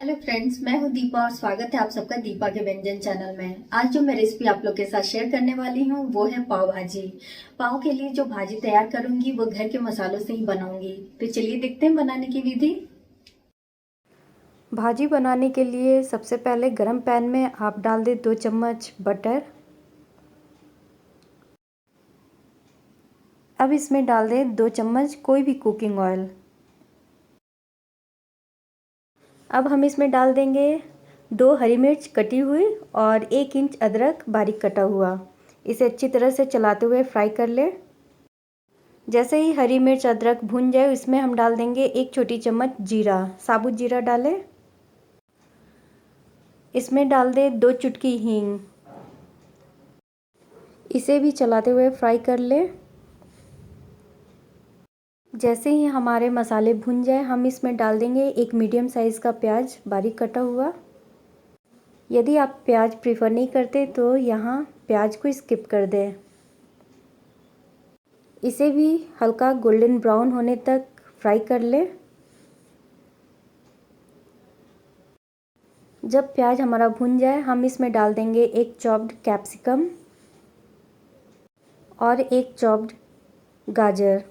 Hello friends, मैं हूं दीपा और स्वागत है आप सबका दीपा के व्यंजन चैनल में। आज जो मैं रेसिपी आप लोग के साथ शेयर करने वाली हूं वो है पाव भाजी। पाव के लिए जो भाजी तैयार करूंगी वो घर के मसालों से ही बनाऊंगी। तो चलिए देखते हैं बनाने की विधि। भाजी बनाने के लिए सबसे पहले गरम पैन में आप डाल दें 2 चम्मच बटर। अब इसमें डाल दें 2 चम्मच कोई भी कुकिंग ऑयल। अब हम इसमें डाल देंगे 2 हरी मिर्च कटी हुई और 1 इंच अदरक बारीक कटा हुआ। इसे अच्छी तरह से चलाते हुए फ्राई कर लें। जैसे ही हरी मिर्च अदरक भुन जाए इसमें हम डाल देंगे 1 छोटी चम्मच जीरा, साबुत जीरा डालें। इसमें डाल दें 2 चुटकी हींग। इसे भी चलाते हुए फ्राई कर लें। जैसे ही हमारे मसाले भुन जाए हम इसमें डाल देंगे 1 मीडियम साइज़ का प्याज बारीक कटा हुआ। यदि आप प्याज प्रीफर नहीं करते तो यहाँ प्याज को स्किप कर दें। इसे भी हल्का गोल्डन ब्राउन होने तक फ्राई कर लें। जब प्याज हमारा भुन जाए हम इसमें डाल देंगे 1 चॉप्ड कैप्सिकम और 1 चॉप्ड गाजर।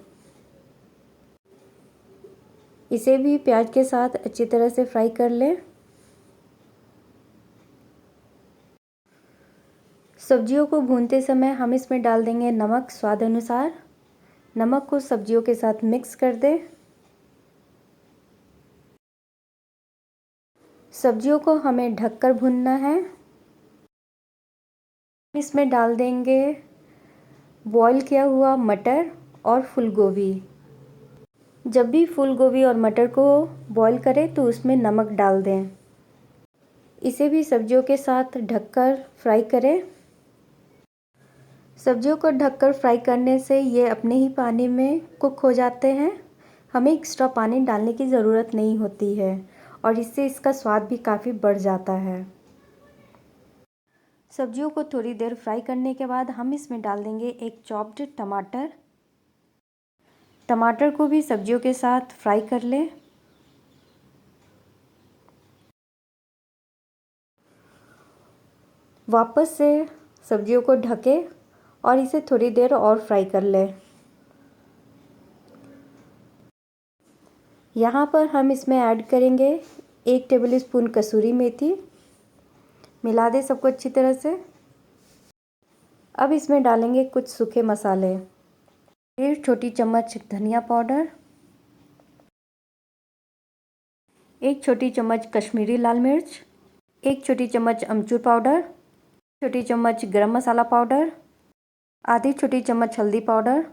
इसे भी प्याज के साथ अच्छी तरह से फ्राई कर लें। सब्जियों को भूनते समय हम इसमें डाल देंगे नमक स्वाद अनुसार। नमक को सब्जियों के साथ मिक्स कर दें। सब्जियों को हमें ढककर भूनना है। इसमें डाल देंगे बॉईल किया हुआ मटर और फूल गोभी। जब भी फूल गोभी और मटर को बॉईल करें तो उसमें नमक डाल दें। इसे भी सब्जियों के साथ ढककर फ्राई करें। सब्जियों को ढककर फ्राई करने से ये अपने ही पानी में कुक हो जाते हैं। हमें एक्स्ट्रा पानी डालने की ज़रूरत नहीं होती है और इससे इसका स्वाद भी काफ़ी बढ़ जाता है। सब्जियों को थोड़ी देर फ्राई करने के बाद हम इसमें डाल देंगे 1 चॉप्ड टमाटर। टमाटर को भी सब्जियों के साथ फ्राई कर लें। वापस से सब्जियों को ढकें और इसे थोड़ी देर और फ्राई कर लें। यहाँ पर हम इसमें ऐड करेंगे 1 टेबलस्पून कसूरी मेथी। मिला दें सबको अच्छी तरह से। अब इसमें डालेंगे कुछ सूखे मसाले। 1 छोटी चम्मच धनिया पाउडर, 1 छोटी चम्मच कश्मीरी लाल मिर्च, 1 छोटी चम्मच अमचूर पाउडर, छोटी चम्मच गरम मसाला पाउडर, आधी छोटी चम्मच हल्दी पाउडर,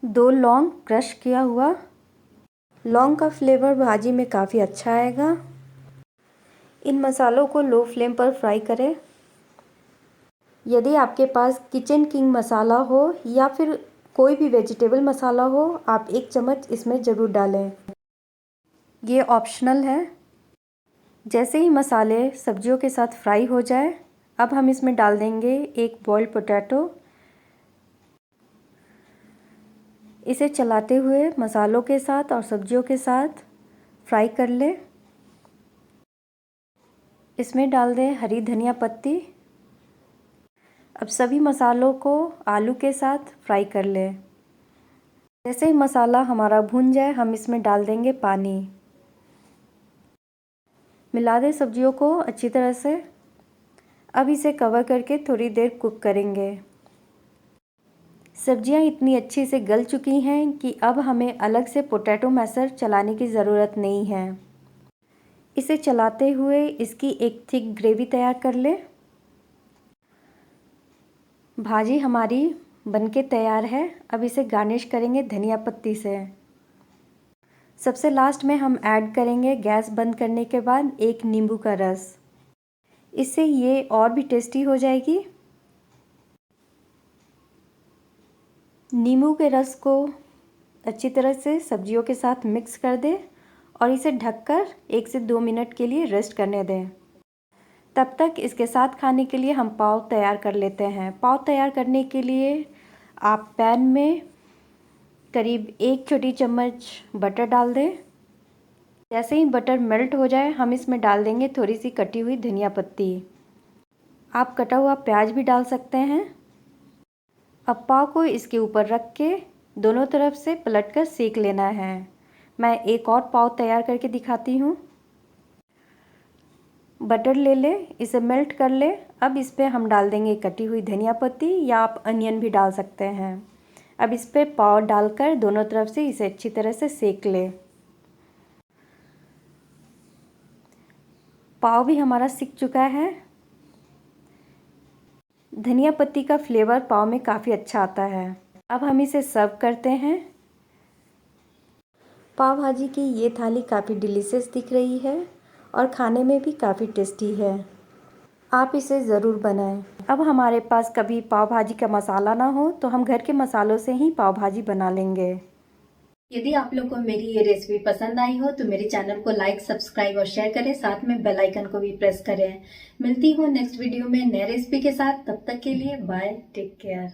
2 लौंग क्रश किया हुआ। लौंग का फ्लेवर भाजी में काफ़ी अच्छा आएगा। इन मसालों को लो फ्लेम पर फ्राई करें। यदि आपके पास किचन किंग मसाला हो या फिर कोई भी वेजिटेबल मसाला हो आप 1 चम्मच इसमें ज़रूर डालें। ये ऑप्शनल है। जैसे ही मसाले सब्जियों के साथ फ्राई हो जाए अब हम इसमें डाल देंगे 1 बॉइल्ड पोटैटो। इसे चलाते हुए मसालों के साथ और सब्जियों के साथ फ्राई कर लें। इसमें डाल दें हरी धनिया पत्ती। अब सभी मसालों को आलू के साथ फ्राई कर लें। जैसे ही मसाला हमारा भुन जाए हम इसमें डाल देंगे पानी। मिला दें सब्जियों को अच्छी तरह से। अब इसे कवर करके थोड़ी देर कुक करेंगे। सब्जियां इतनी अच्छी से गल चुकी हैं कि अब हमें अलग से पोटैटो मैशर चलाने की ज़रूरत नहीं है। इसे चलाते हुए इसकी एक थिक ग्रेवी तैयार कर लें। भाजी हमारी बनके तैयार है। अब इसे गार्निश करेंगे धनिया पत्ती से। सबसे लास्ट में हम ऐड करेंगे गैस बंद करने के बाद 1 नींबू का रस। इससे ये और भी टेस्टी हो जाएगी। नींबू के रस को अच्छी तरह से सब्जियों के साथ मिक्स कर दें और इसे ढककर 1 से 2 मिनट के लिए रेस्ट करने दें। तब तक इसके साथ खाने के लिए हम पाव तैयार कर लेते हैं। पाव तैयार करने के लिए आप पैन में करीब 1 छोटी चम्मच बटर डाल दें। जैसे ही बटर मेल्ट हो जाए हम इसमें डाल देंगे थोड़ी सी कटी हुई धनिया पत्ती। आप कटा हुआ प्याज भी डाल सकते हैं। अब पाव को इसके ऊपर रख के दोनों तरफ से पलटकर सेक लेना है। मैं एक और पाव तैयार करके दिखाती हूँ। बटर ले ले, इसे मेल्ट कर ले। अब इस पे हम डाल देंगे कटी हुई धनिया पत्ती या आप अनियन भी डाल सकते हैं। अब इस पे पाव डालकर दोनों तरफ से इसे अच्छी तरह से सेक ले। पाव भी हमारा सिक चुका है। धनिया पत्ती का फ्लेवर पाव में काफ़ी अच्छा आता है। अब हम इसे सर्व करते हैं। पाव भाजी की ये थाली काफ़ी डिलीशियस दिख रही है और खाने में भी काफ़ी टेस्टी है। आप इसे ज़रूर बनाएं। अब हमारे पास कभी पाव भाजी का मसाला ना हो तो हम घर के मसालों से ही पाव भाजी बना लेंगे। यदि आप लोग को मेरी ये रेसिपी पसंद आई हो तो मेरे चैनल को लाइक, सब्सक्राइब और शेयर करें, साथ में बेल आइकन को भी प्रेस करें। मिलती हूँ नेक्स्ट वीडियो में नए रेसिपी के साथ। तब तक के लिए बाय, टेक केयर।